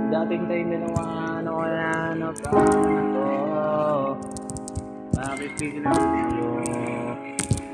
Dating tayo dalawa, ano wala na pa na to. Bakit biglang sa'yo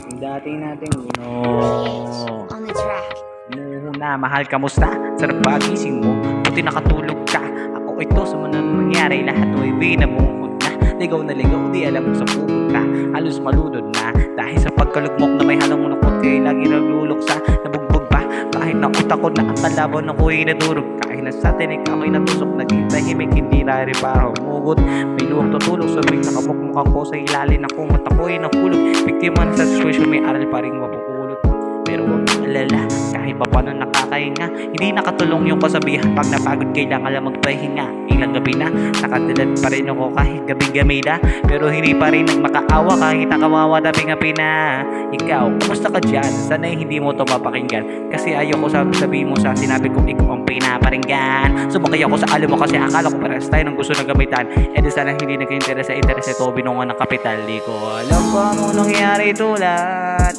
yung dati nating On the track. Muna, mahal, kamusta? Sarap pagising mo, buti nakatulog ka. Ako ito, sa mga nangyari, lahat mo'y binabungkod na. Ligaw na ligaw, di alam mo sa pupunta. Halos malunod na, dahil sa pagkalugmok na may halong munakot. Kaya lagi nagluluksa, nabugbog ba? Kahit na utak ko na ang kalaban ako'y nadurog. Kahit na sa tinig ako'y natusok, naging tahimik, hindi nari para humugot. May luwag tutulog, sabing nakabukmuk ako sa ilalim ng kumot. Ako'y nahulog, biktima na sa situation, may aral pa rin mapupulot. Pero huwag alala, kahit pa paano nakakahinga, hindi nakatulong yung kasabihan. Pag napagod kailangan lang magpahinga. Ilang gabi na, nakadalad pa rin ako kahit gabi-gamida. Pero hindi pa rin nagmakaawa kahit nakawawa tabi-gabi na. Ikaw, kumusta ka dyan? Sana'y hindi mo to mapakinggan, kasi ayoko sabi mo sa sinabi kong ikaw ang pinaparinggan. Sumakay ako sa alo mo kasi akala ko parehas tayo ng gusto ng gamitan. E di sana hindi nag-interest sa interest ito, binungan ng kapital. Di ko alam kung ano nangyari tulad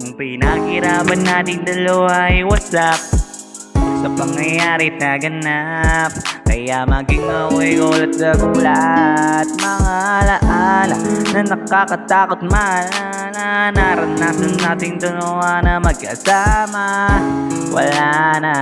nung pinaghirapan nating dalawa ay wasak sa pangyayari na ganap. Kaya maging ako'y gulat na gulat. Mga alaala na nakakatakot maalala. Naranasan nating dalawa na magkasama. Wala na,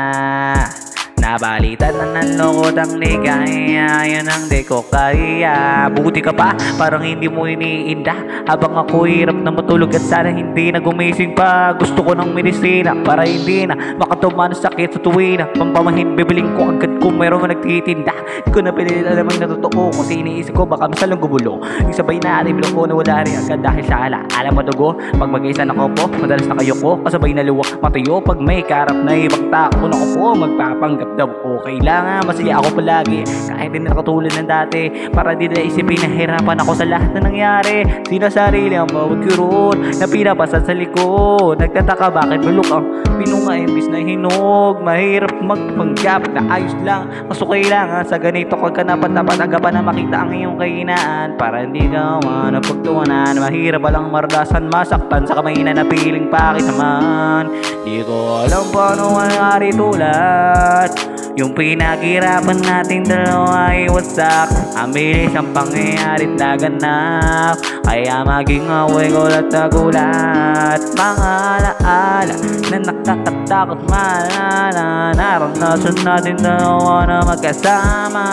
nabalitan na ng lungkot ang ligaya. Yun ang di ko kaya. Buti ka pa, parang hindi mo iniinda. Habang ako hirap na matulog at sana hindi na gumising pa. Gusto ko ng medisina para hindi na makatuman ng sakit sa tuwina. Pampamahin, bibiling ko agad kung mayroong nagtitinda. Di ko na pinilit alam ang natotoo, kasi iniisip ko baka masalang gubulo. Yung sabay na aliblo ko na wala rin agad dahil sa alaala madugo. Pag mag-isa na ko po, madalas na kayo ko, kasabay na luwak matayo. Pag may karap na ibang tao na ko po, magpapanggap daw okay lang, masaya ako palagi kahit din nakatulad ng dati. Para di na isipin na hirapan ako sa lahat na nangyari. Sinasarili ang bawat kurot na pinapasa sa likod. Nagtataka bakit bulok ang pinunga imbis na hinog. Mahirap magpanggap na ayos lang, kaso kailangan sa ganito kagkanapat-dapat agapan na makita ang iyong kahinaan. Para hindi ka manapagtuwanan, mahirap palang mardasan, masaktan sa kamay na napiling pakisaman. Di ko alam paano mangyari tulad yung pinaghirapan nating dalawa ay wasak. Ang bilis ang pangyayarit na ganap, kaya maging ako'y gulat na gulat. Mga alaala na nakakatakot maalala. Naranasan natin dalawa na magkasama.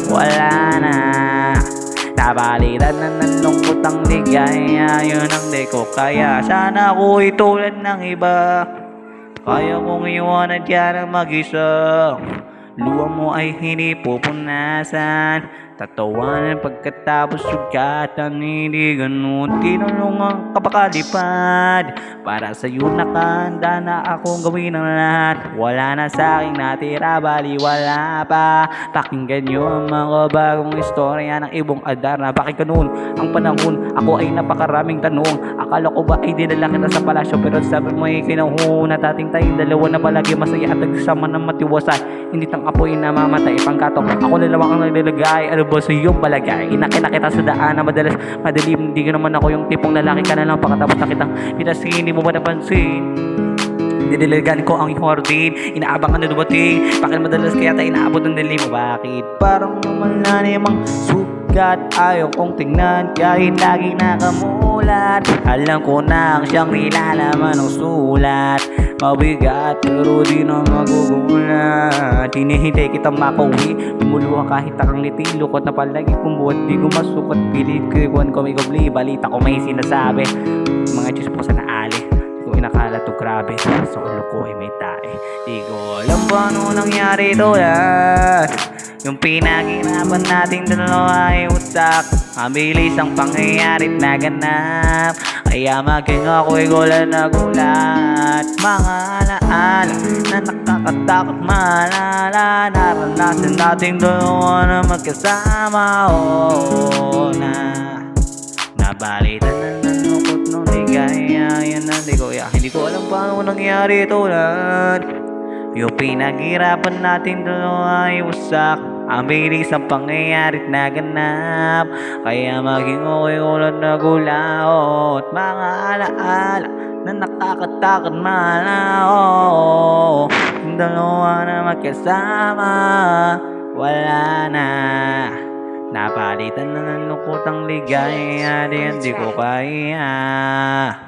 Wala na, nabalitan na ng lungkot ang ligaya. Yun ang di ko kaya. Sana ako'y tulad ng iba, kaya kong iwanan yan ang mag-isa. Luha mo ay hindi pupunasan, tatawanan pagkatapos sugatan. Hindi ganun, tinulungan kapakalipad. Para sa'yo nakahanda na akong gawin ang lahat. Wala na sa'king natira, baliwala pa. Pakinggan nyo ang mga bagong istorya ng ibong adar. Napakinggan nun ang panahon, ako ay napakaraming tanong. Akala ko ba ay dinala kita sa palasyo, pero sabi mo ay kinahuna. Dating tayong dalawa na palagi masaya at nagsama ng matiwasay. Hindi tang apoy na mamatay, pangkatok ako na lang ang naglalagay. Ano ba sa iyong balagay? Inakita kita sa daan na madalas madilim. Hindi ka naman ako yung tipong lalaki ka na lang pagkatapos na kitang pinasin. Hindi mo ba napansin? Didiligan ko ang hordin, inaabangan na dumating. Bakit madalas kaya tayo inaabot ng dilim? Bakit parang wala namang sugat? Ayaw kong tingnan kahit laging nakamulat. Alam ko na ang siyang nilalaman ng sulat. Mabigat pero di na magugulat. Hinihintay kitang makauwi, lumuluha kahit takang ngiti. Lukot na palagi kung buhat di ko masukat. Pilit ko ikuan ko may kubli, balita ko may sinasabi. Mga Diyos po sa naali, kung inakala to grabe, sa ulo ko ay may tae. Di ko alam paano nangyari tulad yung pinaghirapan nating dalawa ay wasak. Ang bilis ang pangyayarit na ganap, kaya maging ako'y gulat na gulat. Mga alaala na nakakatakot maalala. Naranasan nating dalawa na magkasama. Oo na, nabalitan na ng lungkot nung ligaya. Yan na hindi ko alam paano nangyari tulad yung pinaghirapan natin dalawa ay wasak. Ang bilis ang pangyayarit na ganap, kaya maging ako'y gulat na gulat. Mga alaala na nakakatakot maalala. Yung dalawa na magkasama. wala na. Napalitan na ng lungkot ang ligaya, di ko kaya.